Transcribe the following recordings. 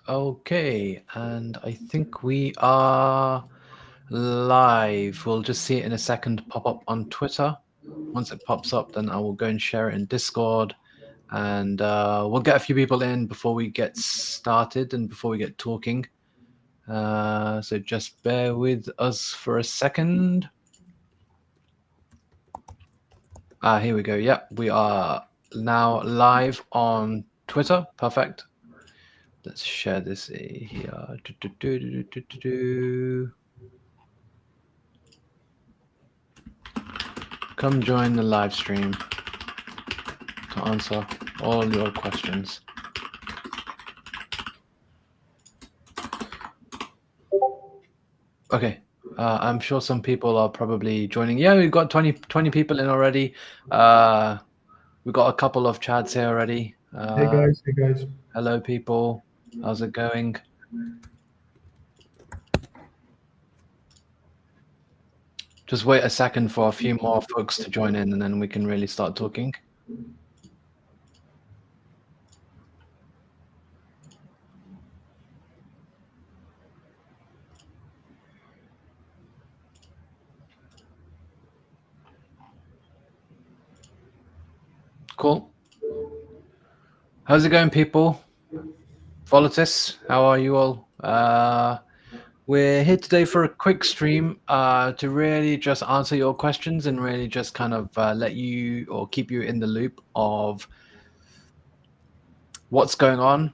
Okay, and I think we are live. We'll just see it in a second pop up on Twitter. Once it pops up, then I will go and share it in Discord, and we'll get a few people in before we get started and before we get talking. So just bear with us for a second. Here we go. Yep, we are now live on Twitter. Perfect. Let's share this here. Come join the live stream to answer all your questions. Okay. I'm sure some people are probably joining. Yeah, we've got 20 people in already. We've got a couple of chats here already. Hey guys. Hello, people. How's it going? Just wait a second for a few more folks to join in, and then we can really start talking. Cool. How's it going, people? Volatis, how are you all? We're here today for a quick stream to really just answer your questions and really just kind of let you or keep you in the loop of what's going on.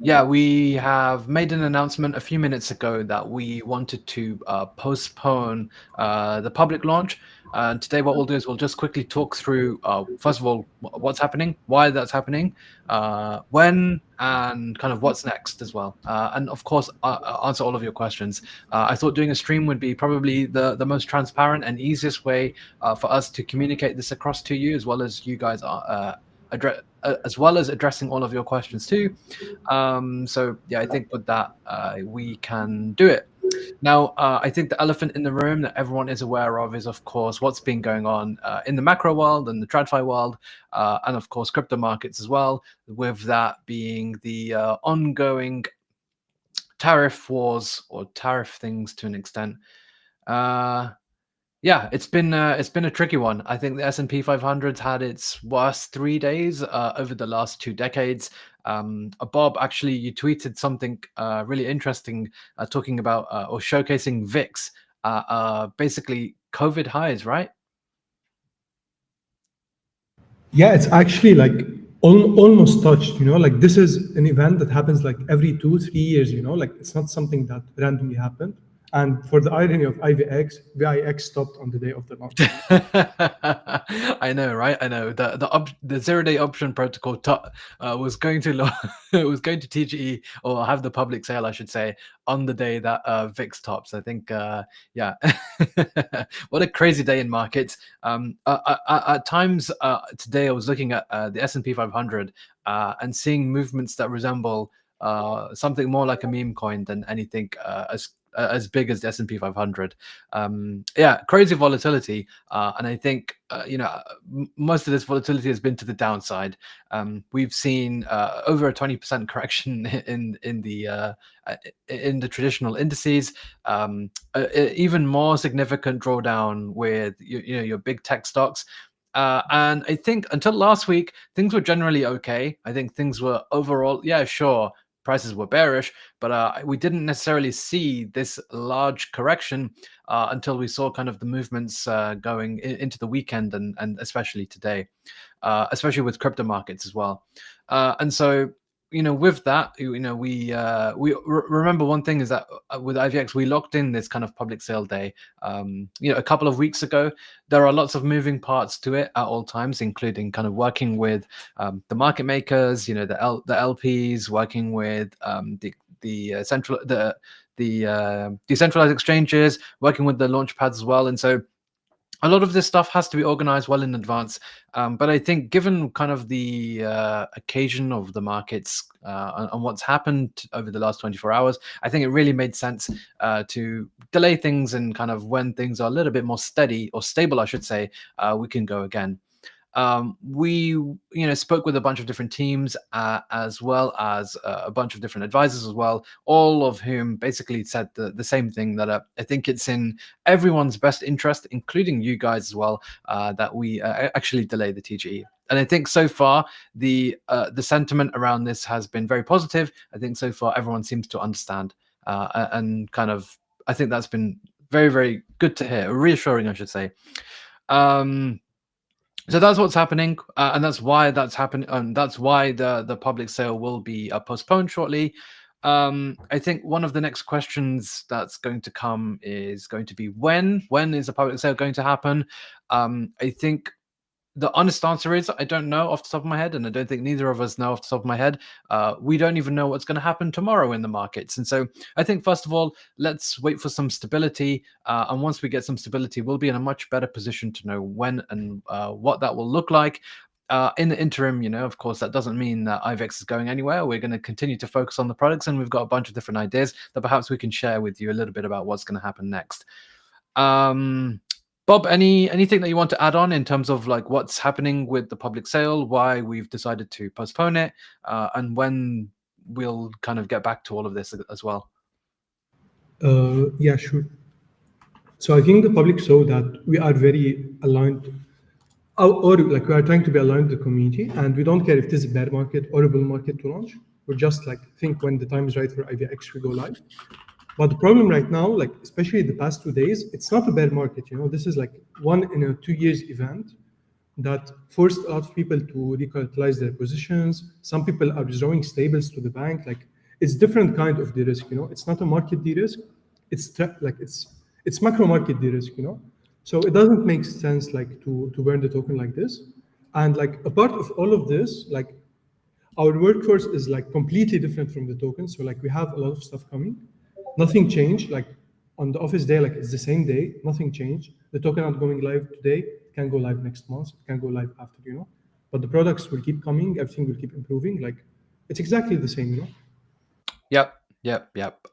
Yeah, we have made an announcement a few minutes ago that we wanted to postpone the public launch. Today, what we'll do is we'll just quickly talk through, first of all, what's happening, why that's happening, when, and kind of what's next as well. And of course, answer all of your questions. I thought doing a stream would be probably the most transparent and easiest way for us to communicate this across to you, as well as you guys are as well as addressing all of your questions too. So yeah, I think with that, we can do it. Now, I think the elephant in the room that everyone is aware of is, of course, what's been going on in the macro world and the TradFi world, and of course, crypto markets as well, with that being the ongoing tariff wars or tariff things to an extent. Yeah, it's been a tricky one. I think the S&P 500's had its worst 3 days over the last 2 decades. Bob, actually, you tweeted something really interesting, talking about or showcasing VIX, basically COVID highs, right? Yeah, it's actually like almost touched. Like this is an event that happens like every 2-3 years. Like it's not something that randomly happened. And for the irony of IVX, VIX stopped on the day of the launch. I know, right? I know the 0-day option protocol was going to was going to TGE or have the public sale, I should say, on the day that VIX tops. I think, yeah, what a crazy day in markets. At times today, I was looking at the S&P 500 and seeing movements that resemble something more like a meme coin than anything as big as the S&P 500. Yeah, crazy volatility, and I think most of this volatility has been to the downside. We've seen over a 20% correction in the traditional indices, even more significant drawdown with your big tech stocks. And I think until last week, things were generally okay. I think things were overall, yeah, sure, prices were bearish, but we didn't necessarily see this large correction until we saw kind of the movements going into the weekend and especially today, especially with crypto markets as well. And so, with that, we remember one thing is that with IVX, we locked in this kind of public sale day, a couple of weeks ago. There are lots of moving parts to it at all times, including kind of working with the market makers, the LPs, working with the decentralized exchanges, working with the launch pads as well. And so a lot of this stuff has to be organized well in advance. But I think given kind of the occasion of the markets and what's happened over the last 24 hours, I think it really made sense to delay things, and kind of when things are a little bit more steady or stable, I should say, we can go again. We spoke with a bunch of different teams, as well as a bunch of different advisors as well, all of whom basically said the same thing, that I think it's in everyone's best interest, including you guys as well, that we actually delay the TGE. And I think so far the sentiment around this has been very positive. I think so far everyone seems to understand, and kind of, I think that's been very, very good to hear, reassuring, I should say. Um, so that's what's happening, and that's why that's happening, and that's why the public sale will be postponed shortly. I think one of the next questions that's going to come is going to be when is the public sale going to happen? I think the honest answer is I don't know off the top of my head, and I don't think neither of us know off the top of my head. We don't even know what's going to happen tomorrow in the markets, and so I think first of all, let's wait for some stability, and once we get some stability, we'll be in a much better position to know when and what that will look like. In the interim, of course, that doesn't mean that IVX is going anywhere. We're going to continue to focus on the products, and we've got a bunch of different ideas that perhaps we can share with you a little bit about what's going to happen next. Um, Bob, anything that you want to add on in terms of like what's happening with the public sale, why we've decided to postpone it, and when we'll kind of get back to all of this as well? Yeah, sure. So I think the public saw that we are very aligned, or like we are trying to be aligned with the community, and we don't care if it is a bear market or a bull market to launch. We're just like think when the time is right for IVX, we go live. But the problem right now, like especially the past 2 days, it's not a bear market. This is like one in a 2 years event that forced a lot of people to recapitalize their positions. Some people are withdrawing stables to the bank. Like it's different kind of de-risk. It's not a market de-risk. It's macro market de-risk. So it doesn't make sense like to burn the token like this. And like a part of all of this, like our workforce is like completely different from the token. So like we have a lot of stuff coming. Nothing changed. Like on the office day, like it's the same day. Nothing changed. The token not going live today. It can go live next month. It can go live after. But the products will keep coming. Everything will keep improving. Like it's exactly the same. Yep.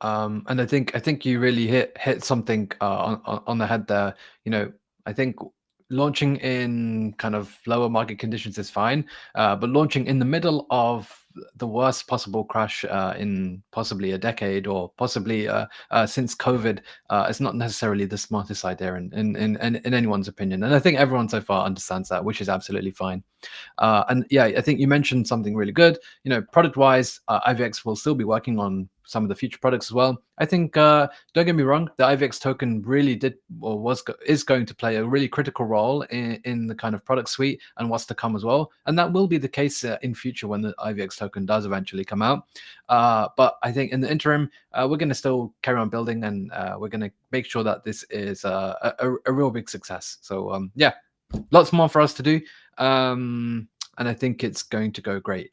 And I think you really hit something on the head there. I think launching in kind of lower market conditions is fine, but launching in the middle of the worst possible crash in possibly a decade, or possibly since COVID, is not necessarily the smartest idea in anyone's opinion. And I think everyone so far understands that, which is absolutely fine. And yeah, I think you mentioned something really good. Product wise, IVX will still be working on some of the future products as well. I think, don't get me wrong, the IVX token really did, or is going to play a really critical role in the kind of product suite and what's to come as well. And that will be the case in future when the IVX token does eventually come out. But I think in the interim, we're going to still carry on building, and we're going to make sure that this is a real big success. So yeah, lots more for us to do. And I think it's going to go great.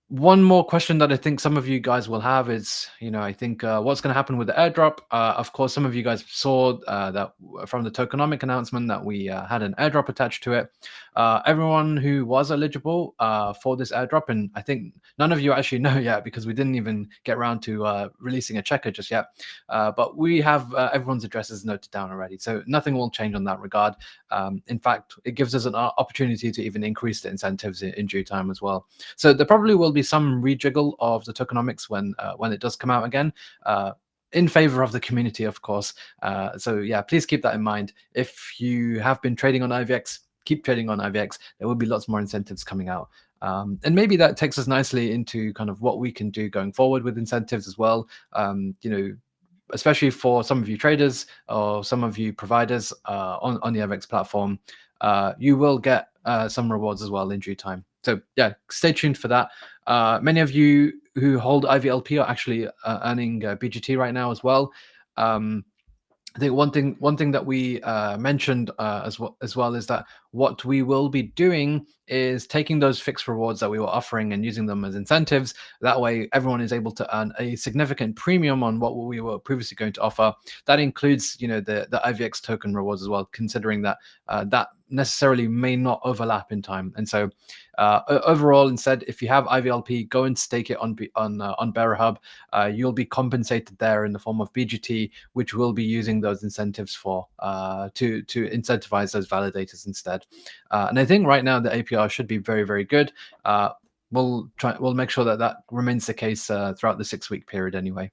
One more question that I think some of you guys will have is, I think what's going to happen with the airdrop. Of course, some of you guys saw that from the tokenomic announcement that we had an airdrop attached to it. Everyone who was eligible for this airdrop, and I think none of you actually know yet because we didn't even get around to releasing a checker just yet. But we have everyone's addresses noted down already, so nothing will change on that regard. In fact, it gives us an opportunity to even increase the incentives in due time as well. So there probably will be some rejiggle of the tokenomics when it does come out again, in favor of the community, of course. So yeah, please keep that in mind. If you have been trading on IVX, keep trading on IVX. There will be lots more incentives coming out. And maybe that takes us nicely into kind of what we can do going forward with incentives as well. Especially for some of you traders or some of you providers on the IVX platform, you will get some rewards as well in due time. So yeah, stay tuned for that. Many of you who hold IVLP are actually earning BGT right now as well. I think one thing that we mentioned as well is that what we will be doing is taking those fixed rewards that we were offering and using them as incentives. That way, everyone is able to earn a significant premium on what we were previously going to offer. That includes, the IVX token rewards as well, considering that that necessarily may not overlap in time. And so overall, instead, if you have IVLP, go and stake it on Bearer Hub. You'll be compensated there in the form of BGT, which we'll be using those incentives for to incentivize those validators instead. And I think right now the APR should be very, very good. We'll make sure that that remains the case throughout the 6-week period anyway.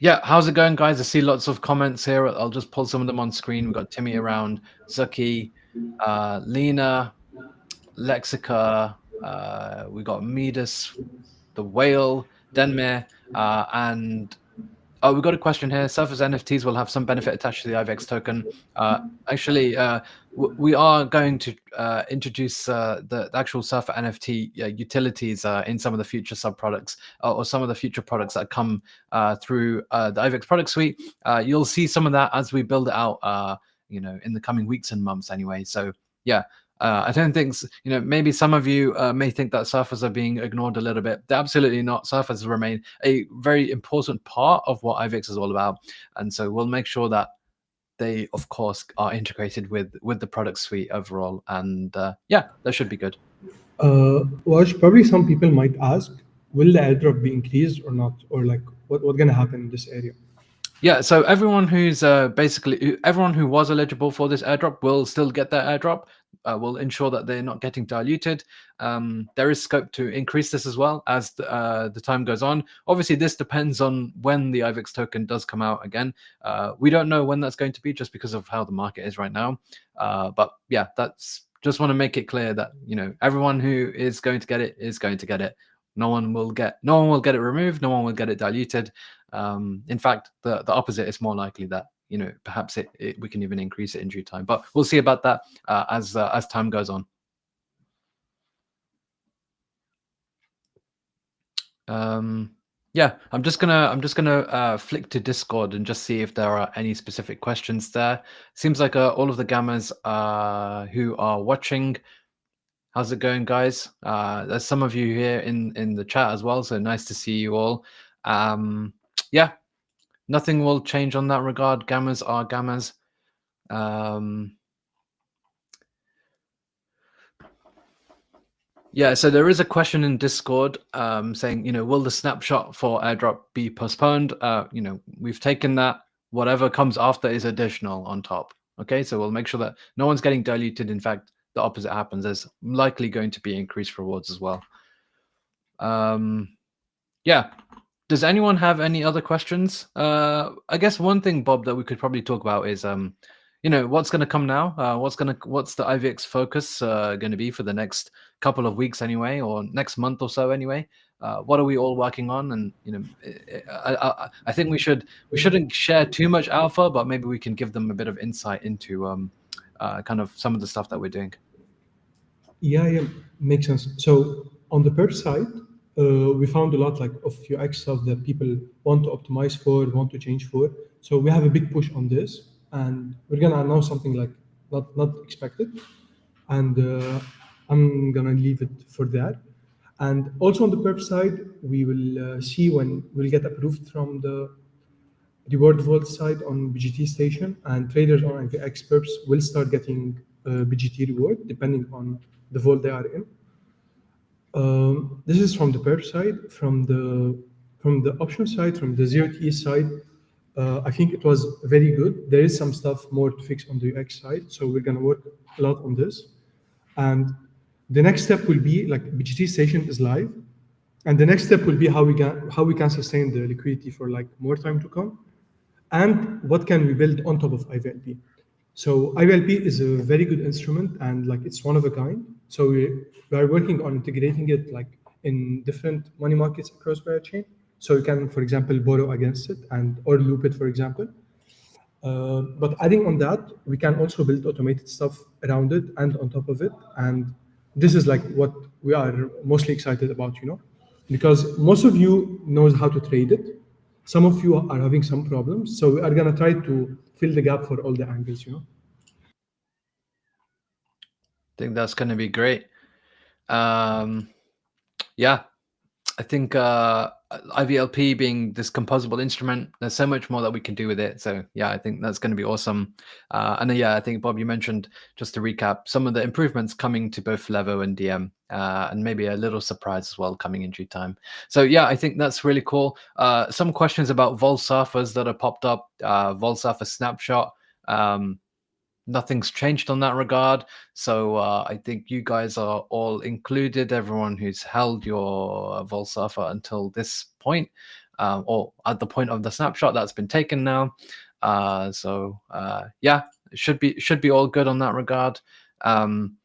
Yeah, how's it going, guys? I see lots of comments here. I'll just pull some of them on screen. We've got Timmy around, Zuki, Lena, Lexica, we got Midas, the Whale, Denmir, and we've got a question here. Surface NFTs will have some benefit attached to the IVX token. Actually, we are going to introduce the actual Surfer NFT utilities in some of the future sub-products or some of the future products that come through the IVX product suite. You'll see some of that as we build it out, in the coming weeks and months anyway. So yeah, I don't think, maybe some of you may think that surfers are being ignored a little bit. They're absolutely not. Surfers remain a very important part of what IVX is all about. And so we'll make sure that they, of course, are integrated with the product suite overall. And yeah, that should be good. Waj, probably some people might ask, will the airdrop be increased or not? Or like, what's going to happen in this area? Yeah, so everyone who's everyone who was eligible for this airdrop will still get their airdrop. We'll ensure that they're not getting diluted. There is scope to increase this as well as the time goes on. Obviously, this depends on when the IVX token does come out again. We don't know when that's going to be just because of how the market is right now. But yeah, that's just want to make it clear that everyone who is going to get it is going to get it. No one will get it removed. No one will get it diluted. In fact, the opposite is more likely that perhaps we can even increase it in due time. But we'll see about that as time goes on. Yeah, I'm just gonna flick to Discord and just see if there are any specific questions there. Seems like all of the gammas who are watching. How's it going, guys? There's some of you here in the chat as well, so nice to see you all. Yeah, nothing will change on that regard. Gammas are gammas. Yeah, so there is a question in Discord saying, will the snapshot for airdrop be postponed? We've taken that. Whatever comes after is additional on top. Okay, so we'll make sure that no one's getting diluted. In fact, the opposite happens. There's likely going to be increased rewards as well. Yeah. Does anyone have any other questions? I guess one thing, Bob, that we could probably talk about is, what's going to come now? What's the IVX focus going to be for the next couple of weeks anyway, or next month or so anyway? What are we all working on? And I think we shouldn't share too much alpha, but maybe we can give them a bit of insight into kind of some of the stuff that we're doing. Yeah, makes sense. So on the perp side, we found a lot of UX stuff that people want to optimize for, want to change for. So we have a big push on this, and we're gonna announce something like not expected, and I'm gonna leave it for that. And also on the perp side, we will see when we'll get approved from the reward vault side on BGT station, and traders on IVX perps will start getting BGT reward depending on the vault they are in. This is from the perp side. From the option side, from the 0T side, I think it was very good. There is some stuff more to fix on the UX side, so we're gonna work a lot on this. And the next step will be like BGT station is live, and the next step will be how we can sustain the liquidity for like more time to come, and what can we build on top of IVLP. So IVLP is a very good instrument, and like it's one of a kind. So we are working on integrating it like in different money markets across parachain. So you can, for example, borrow against it or loop it, for example. But adding on that, we can also build automated stuff around it and on top of it. And this is like what we are mostly excited about, because most of you knows how to trade it. Some of you are having some problems. So we are gonna try to fill the gap for all the angles, I think that's going to be great. Yeah. I think IVLP being this composable instrument, there's so much more that we can do with it. So yeah, I think that's going to be awesome. And yeah, I think Bob, you mentioned, just to recap, some of the improvements coming to both Levo and DM, and maybe a little surprise as well coming in due time. So yeah, I think that's really cool. Some questions about Vol Surfers that have popped up. Vol Surfer Snapshot. Um, Nothing's changed on that regard. So I think you guys are all included, everyone who's held your Volsurfer until this point, or at the point of the snapshot that's been taken now. Yeah, it should be all good on that regard. Um,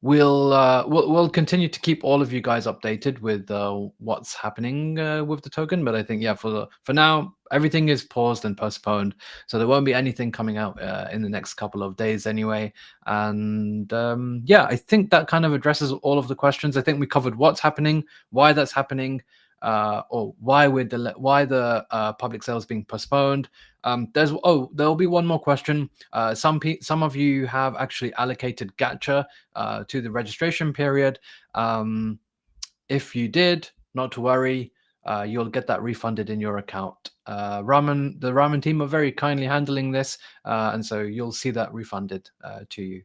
we'll continue to keep all of you guys updated with what's happening with the token, but I think yeah, for now everything is paused and postponed, so there won't be anything coming out in the next couple of days anyway. And yeah, I think that kind of addresses all of the questions. I think we covered what's happening, why that's happening, or why why the public sale is being postponed. There'll be one more question. Some of you have actually allocated gacha to the registration period. If you did, not to worry, you'll get that refunded in your account. The Ramen team are very kindly handling this, and so you'll see that refunded to you.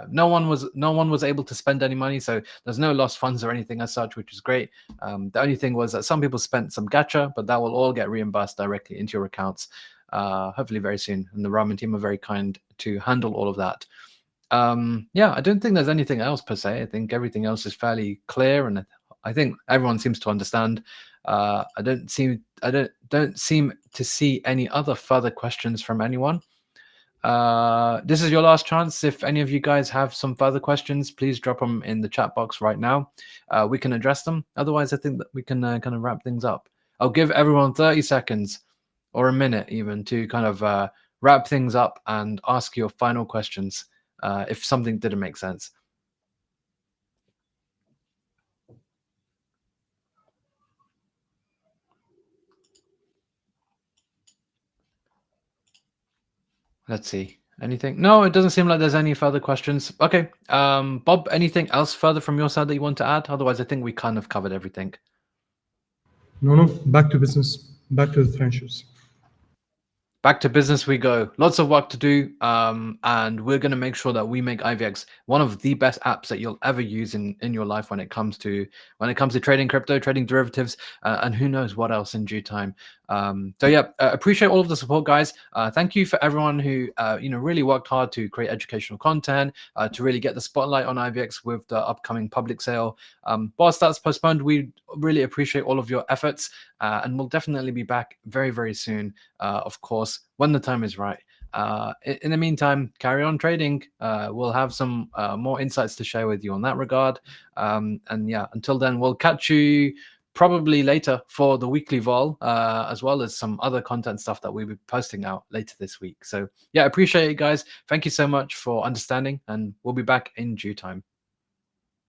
No one was able to spend any money, so there's no lost funds or anything as such, which is great. The only thing was that some people spent some gacha, but that will all get reimbursed directly into your accounts, hopefully very soon. And the Ramen team are very kind to handle all of that. Yeah, I don't think there's anything else per se. I think everything else is fairly clear, and I think everyone seems to understand. I don't seem to see any other further questions from anyone. This is your last chance. If any of you guys have some further questions, please drop them in the chat box right now. We can address them. Otherwise, I think that we can kind of wrap things up. I'll give everyone 30 seconds or a minute even to kind of wrap things up and ask your final questions if something didn't make sense. Let's see. Anything? No, it doesn't seem like there's any further questions. Okay. Bob, anything else further from your side that you want to add? Otherwise, I think we kind of covered everything. No, back to business, back to the trenches. Back to business we go. Lots of work to do, and we're going to make sure that we make IVX one of the best apps that you'll ever use in your life when it comes to trading crypto, trading derivatives, and who knows what else in due time. So yeah, appreciate all of the support, guys. Thank you for everyone who really worked hard to create educational content, to really get the spotlight on IVX with the upcoming public sale. Whilst that's postponed, we really appreciate all of your efforts, and we'll definitely be back very, very soon, of course, when the time is right. In the meantime, carry on trading. We'll have some more insights to share with you on that regard. And yeah, until then, we'll catch you probably later for the weekly vol, as well as some other content stuff that we'll be posting out later this week. So yeah, appreciate it, guys. Thank you so much for understanding, and we'll be back in due time.